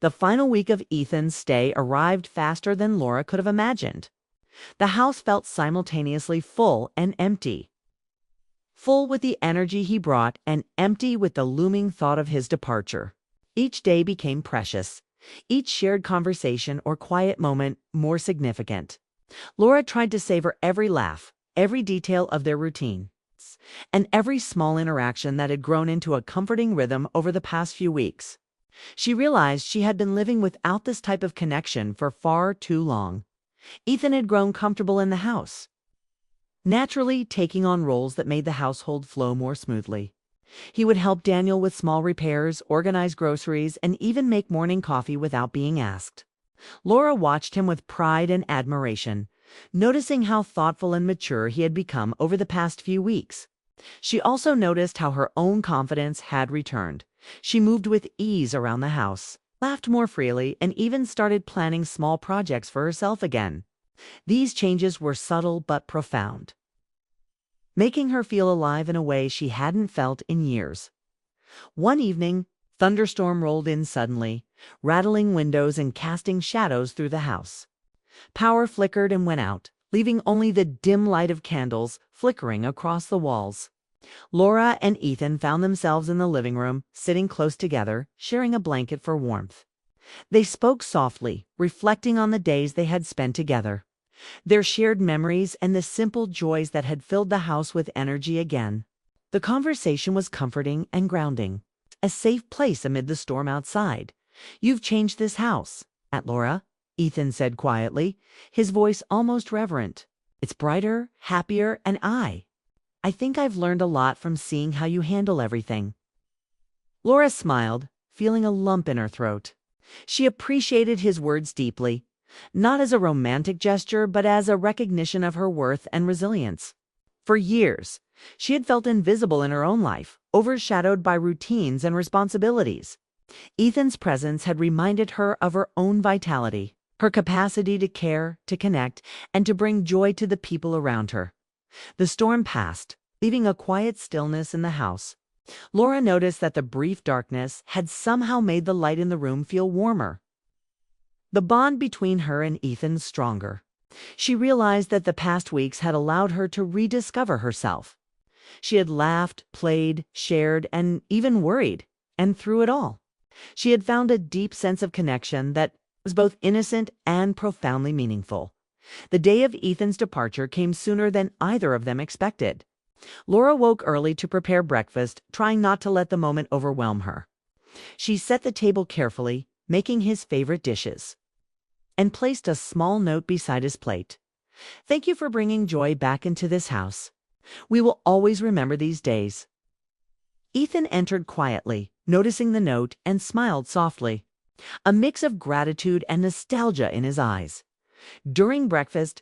The final week of Ethan's stay arrived faster than Laura could have imagined. The house felt simultaneously full and empty. Full with the energy he brought and empty with the looming thought of his departure. Each day became precious, each shared conversation or quiet moment more significant. Laura tried to savor every laugh, every detail of their routine, and every small interaction that had grown into a comforting rhythm over the past few weeks. She realized she had been living without this type of connection for far too long. Ethan had grown comfortable in the house, naturally taking on roles that made the household flow more smoothly. He would help Daniel with small repairs, organize groceries, and even make morning coffee without being asked. Laura watched him with pride and admiration, noticing how thoughtful and mature he had become over the past few weeks. She also noticed how her own confidence had returned. She moved with ease around the house, laughed more freely, and even started planning small projects for herself again. These changes were subtle but profound, making her feel alive in a way she hadn't felt in years. One evening, thunderstorm rolled in suddenly, rattling windows and casting shadows through the house. Power flickered and went out, leaving only the dim light of candles flickering across the walls. Laura and Ethan found themselves in the living room, sitting close together, sharing a blanket for warmth. They spoke softly, reflecting on the days they had spent together, their shared memories, and the simple joys that had filled the house with energy again. The conversation was comforting and grounding, a safe place amid the storm outside. "You've changed this house, Aunt Laura," Ethan said quietly, his voice almost reverent. "It's brighter, happier, and I think I've learned a lot from seeing how you handle everything." Laura smiled, feeling a lump in her throat. She appreciated his words deeply, not as a romantic gesture, but as a recognition of her worth and resilience. For years, she had felt invisible in her own life, overshadowed by routines and responsibilities. Ethan's presence had reminded her of her own vitality, her capacity to care, to connect, and to bring joy to the people around her. The storm passed, leaving a quiet stillness in the house. Laura noticed that the brief darkness had somehow made the light in the room feel warmer. The bond between her and Ethan stronger. She realized that the past weeks had allowed her to rediscover herself. She had laughed, played, shared, and even worried. And through it all, she had found a deep sense of connection that was both innocent and profoundly meaningful. The day of Ethan's departure came sooner than either of them expected. Laura woke early to prepare breakfast, trying not to let the moment overwhelm her. She set the table carefully, making his favorite dishes, and placed a small note beside his plate. "Thank you for bringing joy back into this house. We will always remember these days." Ethan entered quietly, noticing the note, and smiled softly, a mix of gratitude and nostalgia in his eyes. During breakfast,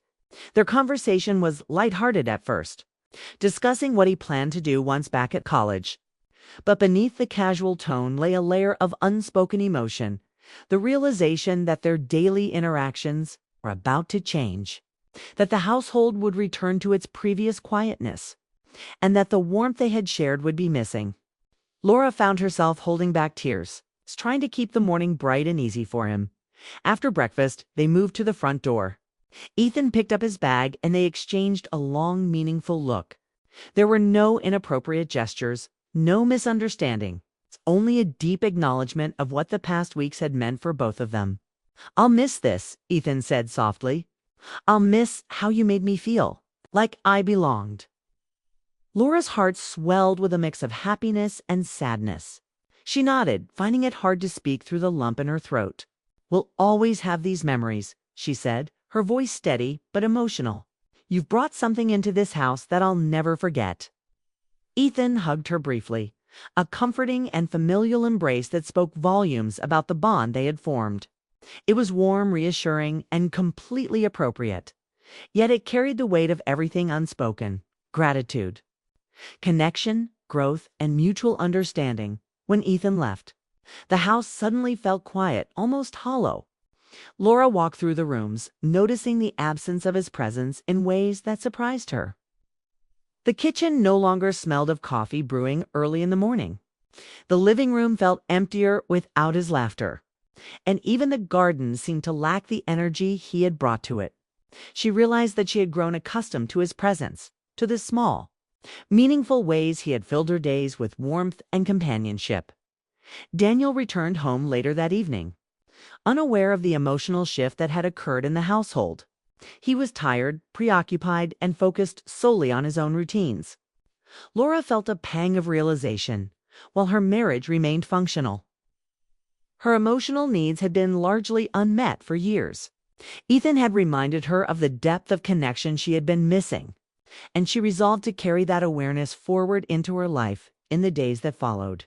their conversation was lighthearted at first, discussing what he planned to do once back at college. But beneath the casual tone lay a layer of unspoken emotion, the realization that their daily interactions were about to change, that the household would return to its previous quietness, and that the warmth they had shared would be missing. Laura found herself holding back tears, trying to keep the morning bright and easy for him. After breakfast, they moved to the front door. Ethan picked up his bag and they exchanged a long, meaningful look. There were no inappropriate gestures, no misunderstanding, only a deep acknowledgement of what the past weeks had meant for both of them. "I'll miss this," Ethan said softly. "I'll miss how you made me feel, like I belonged." Laura's heart swelled with a mix of happiness and sadness. She nodded, finding it hard to speak through the lump in her throat. "We'll always have these memories," she said, her voice steady but emotional. "You've brought something into this house that I'll never forget." Ethan hugged her briefly, a comforting and familial embrace that spoke volumes about the bond they had formed. It was warm, reassuring, and completely appropriate. Yet it carried the weight of everything unspoken: gratitude, connection, growth, and mutual understanding. When Ethan left, the house suddenly felt quiet, almost hollow. Laura walked through the rooms, noticing the absence of his presence in ways that surprised her. The kitchen no longer smelled of coffee brewing early in the morning. The living room felt emptier without his laughter. and even the garden seemed to lack the energy he had brought to it. She realized that she had grown accustomed to his presence, to the small, meaningful ways he had filled her days with warmth and companionship. Daniel returned home later that evening, unaware of the emotional shift that had occurred in the household. He was tired, preoccupied, and focused solely on his own routines. Laura felt a pang of realization, while her marriage remained functional. Her emotional needs had been largely unmet for years. Ethan had reminded her of the depth of connection she had been missing, and she resolved to carry that awareness forward into her life in the days that followed.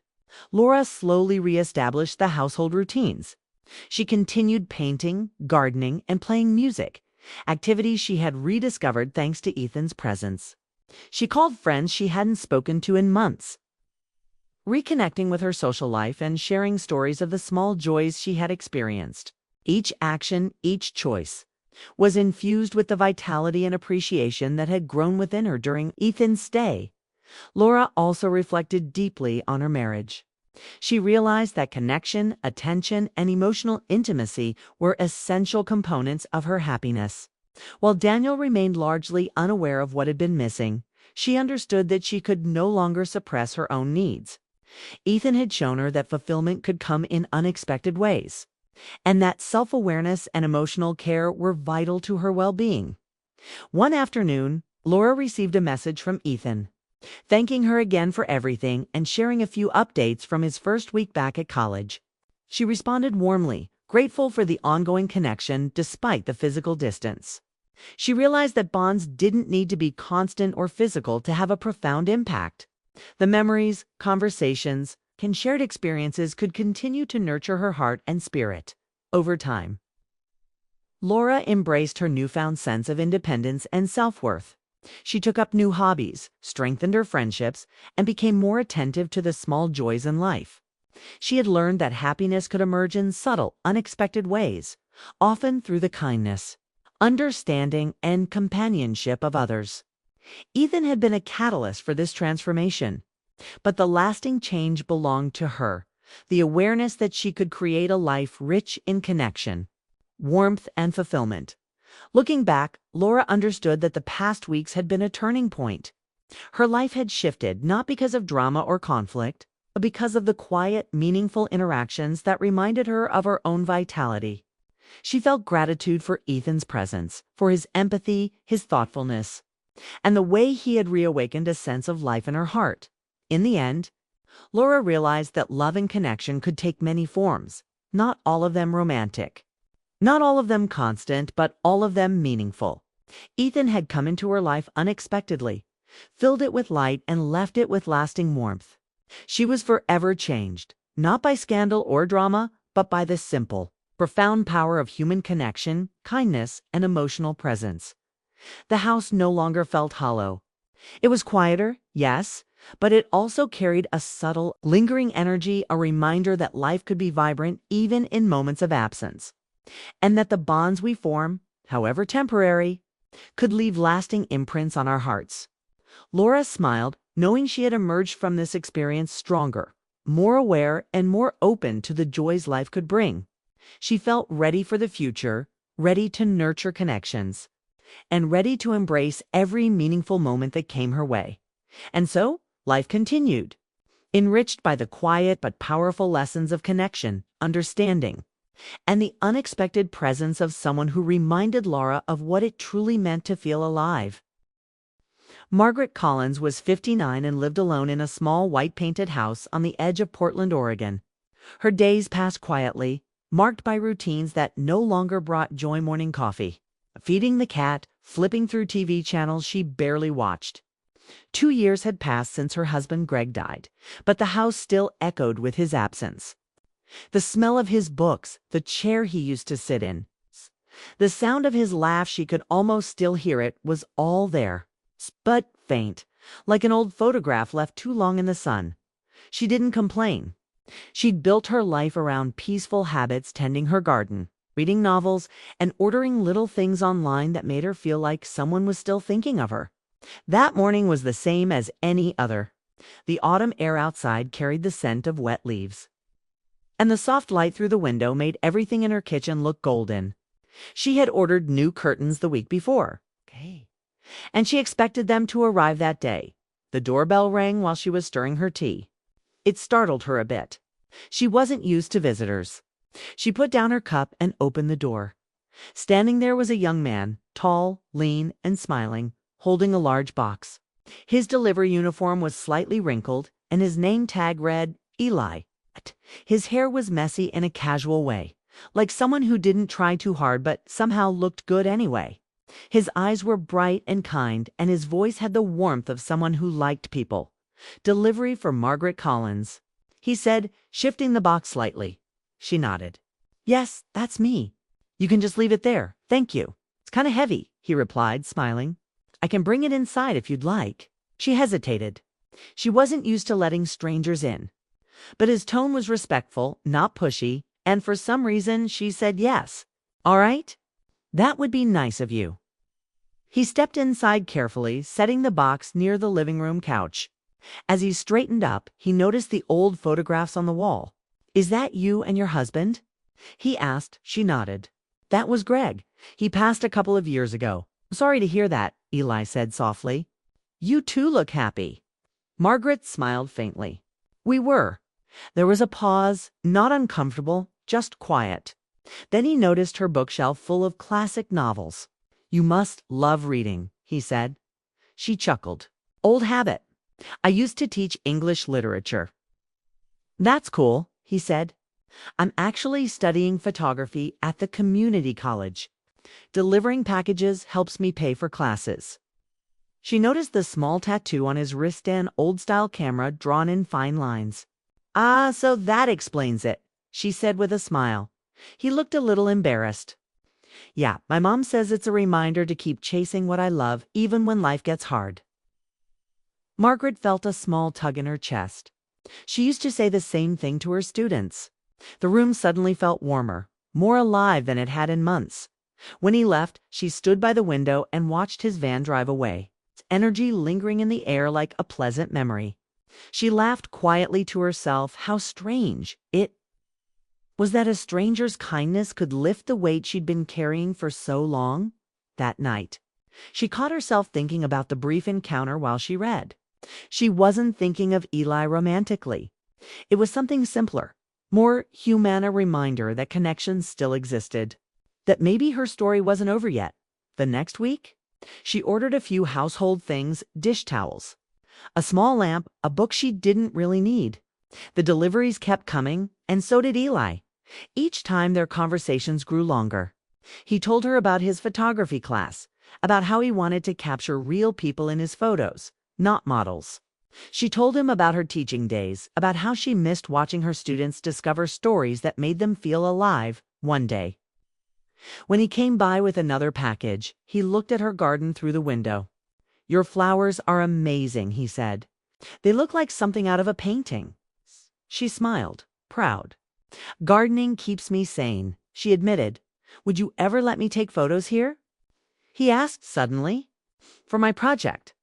Laura slowly reestablished the household routines. She continued painting, gardening, and playing music, activities she had rediscovered thanks to Ethan's presence. She called friends she hadn't spoken to in months, reconnecting with her social life and sharing stories of the small joys she had experienced. Each action, each choice, was infused with the vitality and appreciation that had grown within her during Ethan's stay. Laura also reflected deeply on her marriage. She realized that connection, attention, and emotional intimacy were essential components of her happiness. While Daniel remained largely unaware of what had been missing, she understood that she could no longer suppress her own needs. Ethan had shown her that fulfillment could come in unexpected ways, and that self-awareness and emotional care were vital to her well-being. One afternoon, Laura received a message from Ethan, thanking her again for everything and sharing a few updates from his first week back at college. She responded warmly, grateful for the ongoing connection despite the physical distance. She realized that bonds didn't need to be constant or physical to have a profound impact. The memories, conversations, and shared experiences could continue to nurture her heart and spirit over time. Laura embraced her newfound sense of independence and self-worth. She took up new hobbies, strengthened her friendships, and became more attentive to the small joys in life. She had learned that happiness could emerge in subtle, unexpected ways, often through the kindness, understanding, and companionship of others. Ethan had been a catalyst for this transformation, but the lasting change belonged to her, the awareness that she could create a life rich in connection, warmth, and fulfillment. Looking back, Laura understood that the past weeks had been a turning point. Her life had shifted not because of drama or conflict, but because of the quiet, meaningful interactions that reminded her of her own vitality. She felt gratitude for Ethan's presence, for his empathy, his thoughtfulness, and the way he had reawakened a sense of life in her heart. In the end, Laura realized that love and connection could take many forms, not all of them romantic. Not all of them constant, but all of them meaningful. Ethan had come into her life unexpectedly, filled it with light, and left it with lasting warmth. She was forever changed, not by scandal or drama, but by the simple, profound power of human connection, kindness, and emotional presence. The house no longer felt hollow. It was quieter, yes, but it also carried a subtle, lingering energy, a reminder that life could be vibrant even in moments of absence, and that the bonds we form, however temporary, could leave lasting imprints on our hearts. Laura smiled, knowing she had emerged from this experience stronger, more aware, and more open to the joys life could bring. She felt ready for the future, ready to nurture connections, and ready to embrace every meaningful moment that came her way. And so, life continued, enriched by the quiet but powerful lessons of connection, understanding, and the unexpected presence of someone who reminded Laura of what it truly meant to feel alive. Margaret Collins was 59 and lived alone in a small white-painted house on the edge of Portland, Oregon. Her days passed quietly, marked by routines that no longer brought joy: morning coffee, feeding the cat, flipping through TV channels she barely watched. 2 years had passed since her husband Greg died, but the house still echoed with his absence. The smell of his books, the chair he used to sit in, the sound of his laugh, she could almost still hear it, was all there, but faint, like an old photograph left too long in the sun. She didn't complain. She'd built her life around peaceful habits, tending her garden, reading novels, and ordering little things online that made her feel like someone was still thinking of her. That morning was the same as any other. The autumn air outside carried the scent of wet leaves. and the soft light through the window made everything in her kitchen look golden. She had ordered new curtains the week before. Okay. And she expected them to arrive that day. The doorbell rang while she was stirring her tea. It startled her a bit. She wasn't used to visitors. She put down her cup and opened the door. Standing there was a young man, tall, lean, and smiling, holding a large box. His delivery uniform was slightly wrinkled, and his name tag read, Eli. His hair was messy in a casual way, like someone who didn't try too hard but somehow looked good anyway. His eyes were bright and kind, and his voice had the warmth of someone who liked people. "Delivery for Margaret Collins," he said, shifting the box slightly. She nodded. "Yes, that's me. You can just leave it there. Thank you." "It's kind of heavy," he replied, smiling. "I can bring it inside if you'd like." She hesitated. She wasn't used to letting strangers in. But his tone was respectful, not pushy, and for some reason she said yes. "All right. That would be nice of you." He stepped inside carefully, setting the box near the living room couch. As he straightened up, he noticed the old photographs on the wall. "Is that you and your husband?" he asked. She nodded. "That was Greg. He passed a couple of years ago." "Sorry to hear that," Eli said softly. "You too look happy." Margaret smiled faintly. "We were." There was a pause, not uncomfortable, just quiet. Then he noticed her bookshelf full of classic novels. "You must love reading," he said. She chuckled. "Old habit. I used to teach English literature." "That's cool," he said. "I'm actually studying photography at the community college. Delivering packages helps me pay for classes." She noticed the small tattoo on his wrist and old-style camera drawn in fine lines. "Ah, so that explains it," she said with a smile. He looked a little embarrassed. "Yeah, my mom says it's a reminder to keep chasing what I love, even when life gets hard." Margaret felt a small tug in her chest. She used to say the same thing to her students. The room suddenly felt warmer, more alive than it had in months. When he left, she stood by the window and watched his van drive away, its energy lingering in the air like a pleasant memory. She laughed quietly to herself. How strange it was that a stranger's kindness could lift the weight she'd been carrying for so long. That night, she caught herself thinking about the brief encounter while she read. She wasn't thinking of Eli romantically. It was something simpler, more human, a reminder that connections still existed, that maybe her story wasn't over yet. The next week, she ordered a few household things, dish towels, a small lamp, a book she didn't really need. The deliveries kept coming, and so did Eli. Each time their conversations grew longer. He told her about his photography class, about how he wanted to capture real people in his photos, not models. She told him about her teaching days, about how she missed watching her students discover stories that made them feel alive one day. When he came by with another package, he looked at her garden through the window. "Your flowers are amazing," he said. "They look like something out of a painting." She smiled, proud. "Gardening keeps me sane," she admitted. "Would you ever let me take photos here?" he asked suddenly. "For my project.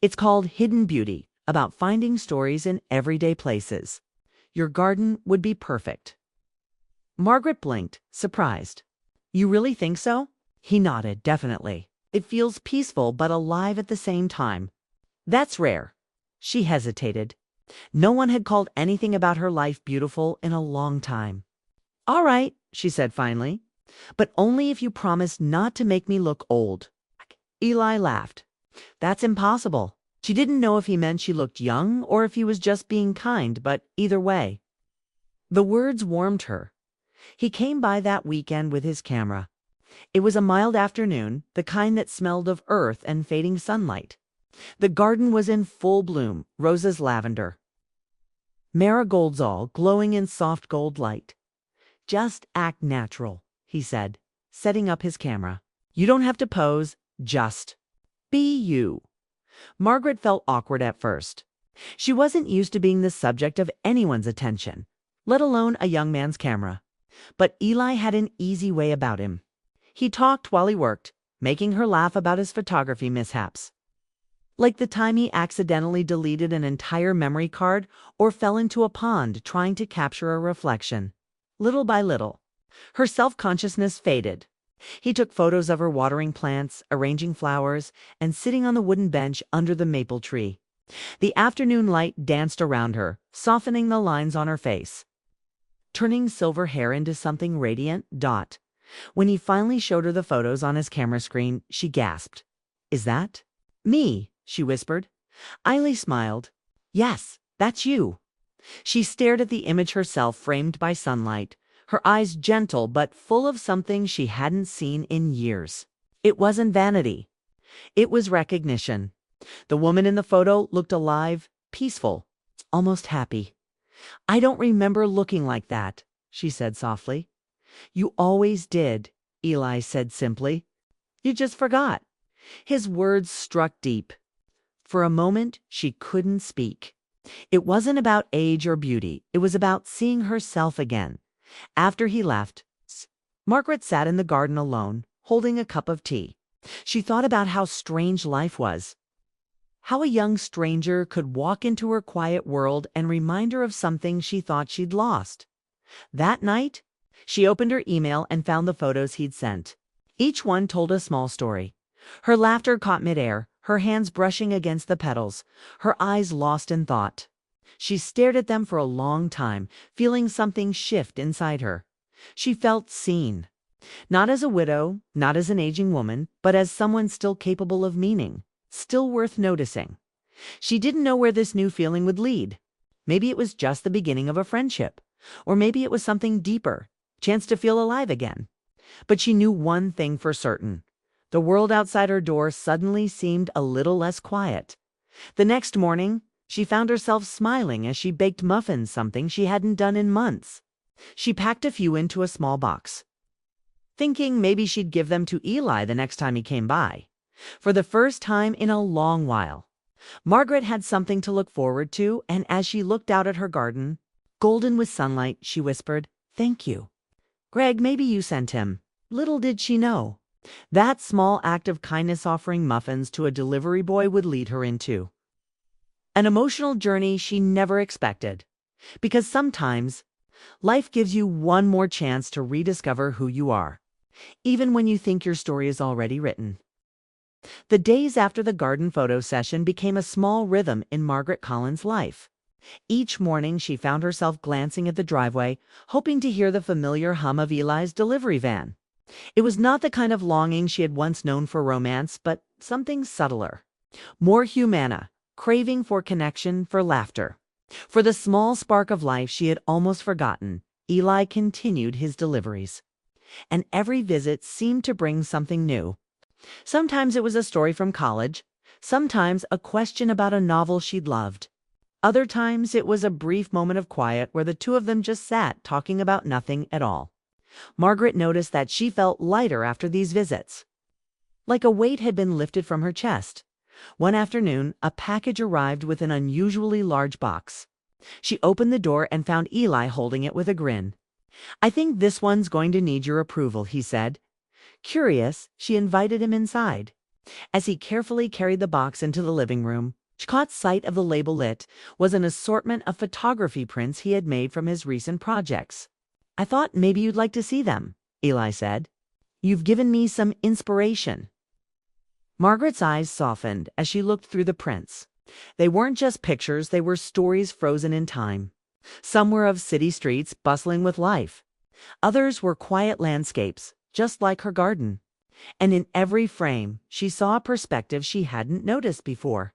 It's called Hidden Beauty, about finding stories in everyday places. Your garden would be perfect." Margaret blinked, surprised. "You really think so?" He nodded, definitely. "It feels peaceful but alive at the same time." "That's rare." She hesitated. No one had called anything about her life beautiful in a long time. "All right," she said finally, "but only if you promise not to make me look old." Eli laughed. "That's impossible." She didn't know if he meant she looked young or if he was just being kind, but either way. The words warmed her. He came by that weekend with his camera. It was a mild afternoon, the kind that smelled of earth and fading sunlight. The garden was in full bloom, roses, lavender, marigolds, all glowing in soft gold light. "Just act natural," he said, setting up his camera. "You don't have to pose, just be you." Margaret felt awkward at first. She wasn't used to being the subject of anyone's attention, let alone a young man's camera. But Eli had an easy way about him. He talked while he worked, making her laugh about his photography mishaps, like the time he accidentally deleted an entire memory card or fell into a pond trying to capture a reflection. little by little. Her self-consciousness faded. He took photos of her watering plants, arranging flowers, and sitting on the wooden bench under the maple tree. The afternoon light danced around her, softening the lines on her face, turning silver hair into something radiant. When he finally showed her the photos on his camera screen, she gasped. "Is that me?" she whispered. Eiley smiled. "Yes, that's you." She stared at the image herself framed by sunlight, her eyes gentle but full of something she hadn't seen in years. It wasn't vanity. It was recognition. The woman in the photo looked alive, peaceful, almost happy. "I don't remember looking like that," she said softly. "You always did," Eli said simply. "You just forgot." His words struck deep. For a moment, she couldn't speak. It wasn't about age or beauty. It was about seeing herself again. After he left, Margaret sat in the garden alone, holding a cup of tea. She thought about how strange life was. How a young stranger could walk into her quiet world and remind her of something she thought she'd lost. That night, she opened her email and found the photos he'd sent. Each one told a small story. Her laughter caught midair, her hands brushing against the petals, her eyes lost in thought. She stared at them for a long time, feeling something shift inside her. She felt seen. Not as a widow, not as an aging woman, but as someone still capable of meaning, still worth noticing. She didn't know where this new feeling would lead. Maybe it was just the beginning of a friendship, or maybe it was something deeper, chance to feel alive again. But she knew one thing for certain. The world outside her door suddenly seemed a little less quiet. The next morning, she found herself smiling as she baked muffins, something she hadn't done in months. She packed a few into a small box, thinking maybe she'd give them to Eli the next time he came by. For the first time in a long while, Margaret had something to look forward to, and as she looked out at her garden, golden with sunlight, she whispered, "Thank you. Greg, maybe you sent him." Little did she know, that small act of kindness offering muffins to a delivery boy would lead her into an emotional journey she never expected. Because sometimes, life gives you one more chance to rediscover who you are, even when you think your story is already written. The days after the garden photo session became a small rhythm in Margaret Collins' life. Each morning she found herself glancing at the driveway, hoping to hear the familiar hum of Eli's delivery van. It was not the kind of longing she had once known for romance, but something subtler, more humana, craving for connection, for laughter. For the small spark of life she had almost forgotten, Eli continued his deliveries. And every visit seemed to bring something new. Sometimes it was a story from college, sometimes a question about a novel she'd loved. Other times it was a brief moment of quiet where the two of them just sat talking about nothing at all. Margaret noticed that she felt lighter after these visits, like a weight had been lifted from her chest. One afternoon, a package arrived with an unusually large box. She opened the door and found Eli holding it with a grin. "I think this one's going to need your approval," he said. Curious, she invited him inside. As he carefully carried the box into the living room, she caught sight of the label. Lit was an assortment of photography prints he had made from his recent projects. "I thought maybe you'd like to see them," Eli said. "You've given me some inspiration." Margaret's eyes softened as she looked through the prints. They weren't just pictures, they were stories frozen in time. Some were of city streets bustling with life. Others were quiet landscapes, just like her garden. And in every frame, she saw a perspective she hadn't noticed before.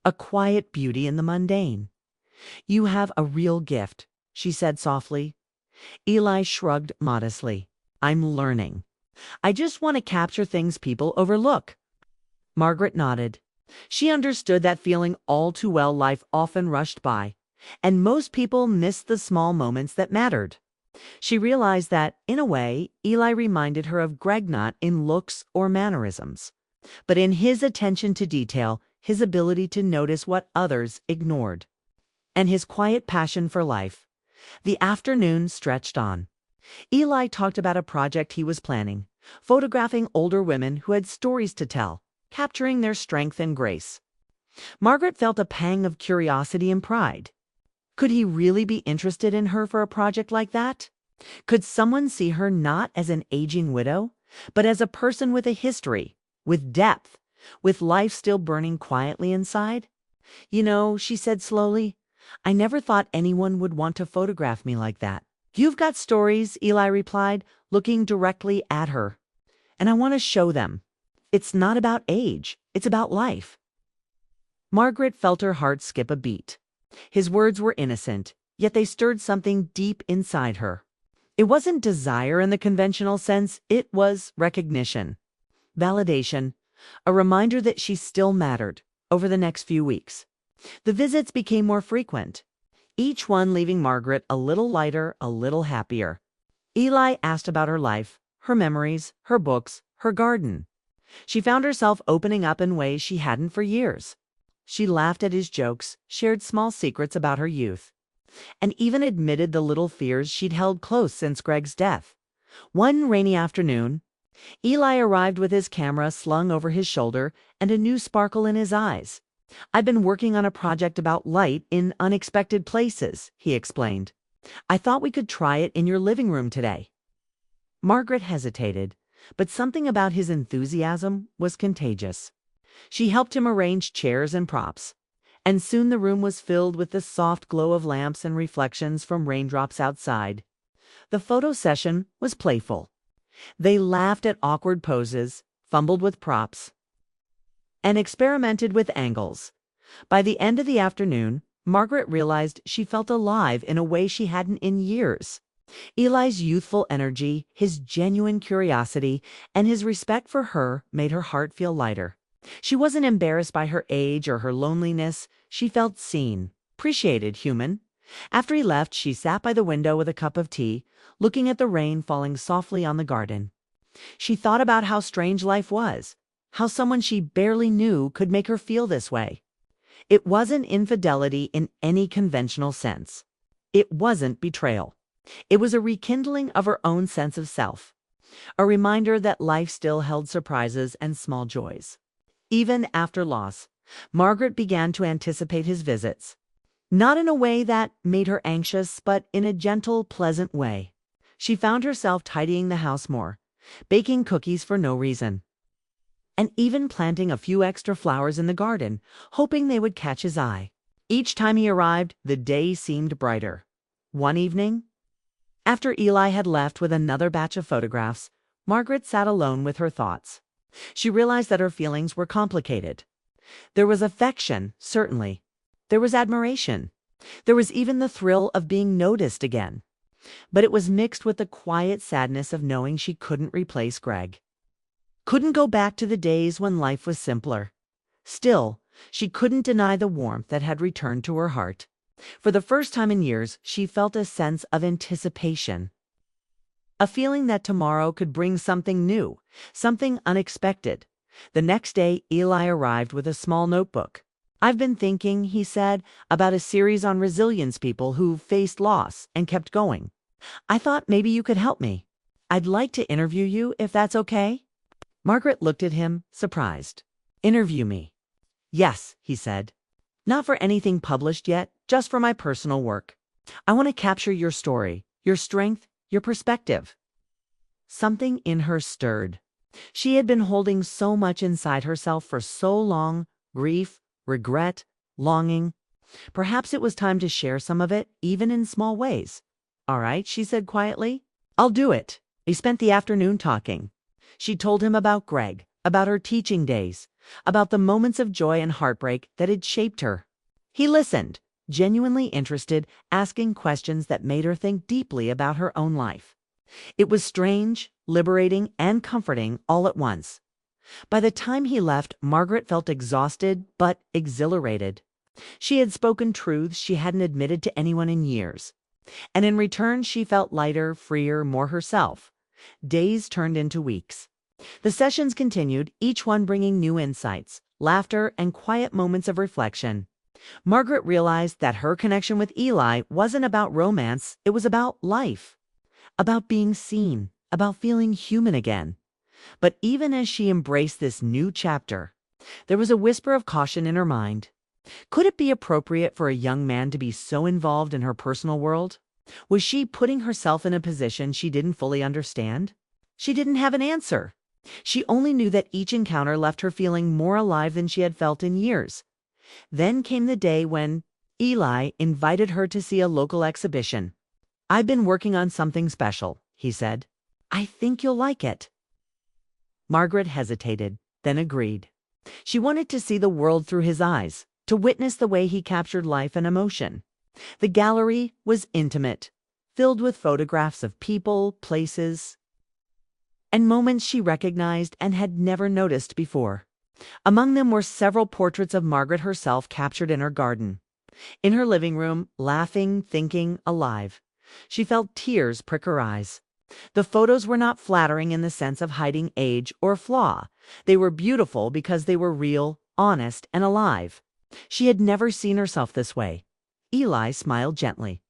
A quiet beauty in the mundane. "You have a real gift," she said softly. Eli shrugged modestly. "I'm learning. I just want to capture things people overlook." Margaret nodded. She understood that feeling all too well. Life often rushed by, and most people missed the small moments that mattered. She realized that, in a way, Eli reminded her of Greg, not in looks or mannerisms, but in his attention to detail, his ability to notice what others ignored, and his quiet passion for life. The afternoon stretched on. Eli talked about a project he was planning, photographing older women who had stories to tell, capturing their strength and grace. Margaret felt a pang of curiosity and pride. Could he really be interested in her for a project like that? Could someone see her not as an aging widow, but as a person with a history, with depth, with life still burning quietly inside? You know, she said slowly, I never thought anyone would want to photograph me like that. You've got stories, Eli replied, looking directly at her. And I want to show them. It's not about age, it's about life. Margaret felt her heart skip a beat. His words were innocent, yet they stirred something deep inside her. It wasn't desire in the conventional sense, it was recognition, validation, a reminder that she still mattered. Over the next few weeks, the visits became more frequent, each one leaving Margaret a little lighter, a little happier. Eli asked about her life, her memories, her books, her garden. She found herself opening up in ways she hadn't for years. She laughed at his jokes, shared small secrets about her youth, and even admitted the little fears she'd held close since Greg's death. One rainy afternoon, Eli arrived with his camera slung over his shoulder and a new sparkle in his eyes. I've been working on a project about light in unexpected places, he explained. I thought we could try it in your living room today. Margaret hesitated, but something about his enthusiasm was contagious. She helped him arrange chairs and props, and soon the room was filled with the soft glow of lamps and reflections from raindrops outside. The photo session was playful. They laughed at awkward poses, fumbled with props, and experimented with angles. By the end of the afternoon, Margaret realized she felt alive in a way she hadn't in years. Eli's youthful energy, his genuine curiosity, and his respect for her made her heart feel lighter. She wasn't embarrassed by her age or her loneliness. She felt seen, appreciated, human. After he left, she sat by the window with a cup of tea, looking at the rain falling softly on the garden. She thought about how strange life was, how someone she barely knew could make her feel this way. It wasn't infidelity in any conventional sense. It wasn't betrayal. It was a rekindling of her own sense of self, a reminder that life still held surprises and small joys. Even after loss, Margaret began to anticipate his visits. Not in a way that made her anxious, but in a gentle, pleasant way. She found herself tidying the house more, baking cookies for no reason, and even planting a few extra flowers in the garden, hoping they would catch his eye. Each time he arrived, the day seemed brighter. One evening, after Eli had left with another batch of photographs, Margaret sat alone with her thoughts. She realized that her feelings were complicated. There was affection, certainly. There was admiration. There was even the thrill of being noticed again. But it was mixed with the quiet sadness of knowing she couldn't replace Greg. Couldn't go back to the days when life was simpler. Still, she couldn't deny the warmth that had returned to her heart. For the first time in years, she felt a sense of anticipation. A feeling that tomorrow could bring something new, something unexpected. The next day, Eli arrived with a small notebook. I've been thinking, he said, about a series on resilience people who faced loss and kept going. I thought maybe you could help me. I'd like to interview you if that's okay. Margaret looked at him, surprised. Interview me? Yes, he said. Not for anything published yet, just for my personal work. I want to capture your story, your strength, your perspective. Something in her stirred. She had been holding so much inside herself for so long, grief, regret, longing. Perhaps it was time to share some of it, even in small ways. All right, she said quietly. I'll do it. They spent the afternoon talking. She told him about Greg, about her teaching days, about the moments of joy and heartbreak that had shaped her. He listened, genuinely interested, asking questions that made her think deeply about her own life. It was strange, liberating, and comforting all at once. By the time he left, Margaret felt exhausted but exhilarated. She had spoken truths she hadn't admitted to anyone in years. And in return, she felt lighter, freer, more herself. Days turned into weeks. The sessions continued, each one bringing new insights, laughter, and quiet moments of reflection. Margaret realized that her connection with Eli wasn't about romance, it was about life, about being seen, about feeling human again. But even as she embraced this new chapter, there was a whisper of caution in her mind. Could it be appropriate for a young man to be so involved in her personal world? Was she putting herself in a position she didn't fully understand? She didn't have an answer. She only knew that each encounter left her feeling more alive than she had felt in years. Then came the day when Eli invited her to see a local exhibition. "I've been working on something special," he said. "I think you'll like it." Margaret hesitated, then agreed. She wanted to see the world through his eyes, to witness the way he captured life and emotion. The gallery was intimate, filled with photographs of people, places, and moments she recognized and had never noticed before. Among them were several portraits of Margaret herself captured in her garden, in her living room, laughing, thinking, alive. She felt tears prick her eyes. The photos were not flattering in the sense of hiding age or flaw. They were beautiful because they were real, honest, and alive. She had never seen herself this way. Eli smiled gently.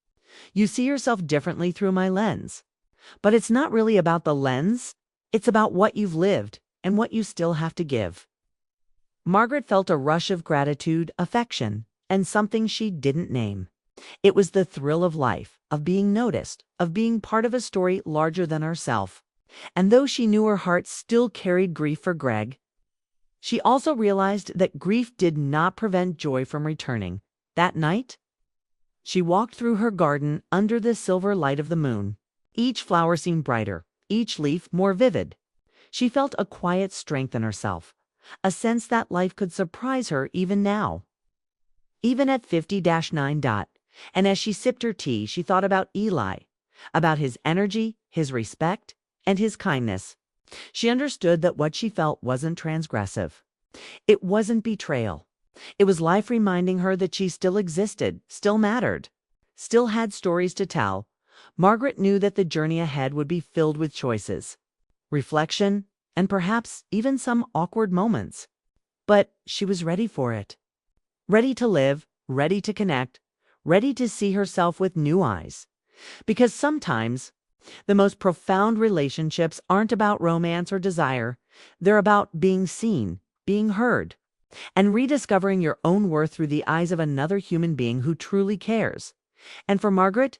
"You see yourself differently through my lens. But it's not really about the lens. It's about what you've lived and what you still have to give." Margaret felt a rush of gratitude, affection, and something she didn't name. It was the thrill of life, of being noticed, of being part of a story larger than herself. And though she knew her heart still carried grief for Greg, she also realized that grief did not prevent joy from returning. That night, she walked through her garden under the silver light of the moon. Each flower seemed brighter, each leaf more vivid. She felt a quiet strength in herself, a sense that life could surprise her even now. Even at 50-9. And as she sipped her tea, she thought about Eli, about his energy, his respect, and his kindness. She understood that what she felt wasn't transgressive. It wasn't betrayal. It was life reminding her that she still existed, still mattered, still had stories to tell. Margaret knew that the journey ahead would be filled with choices, reflection, and perhaps even some awkward moments. But she was ready for it. Ready to live, ready to connect, ready to see herself with new eyes. Because sometimes the most profound relationships aren't about romance or desire. They're about being seen, being heard, and rediscovering your own worth through the eyes of another human being who truly cares. And for Margaret,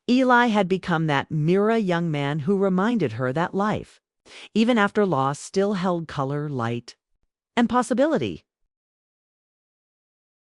Eli had become that mirror young man who reminded her that life, even after loss, still held color, light, and possibility.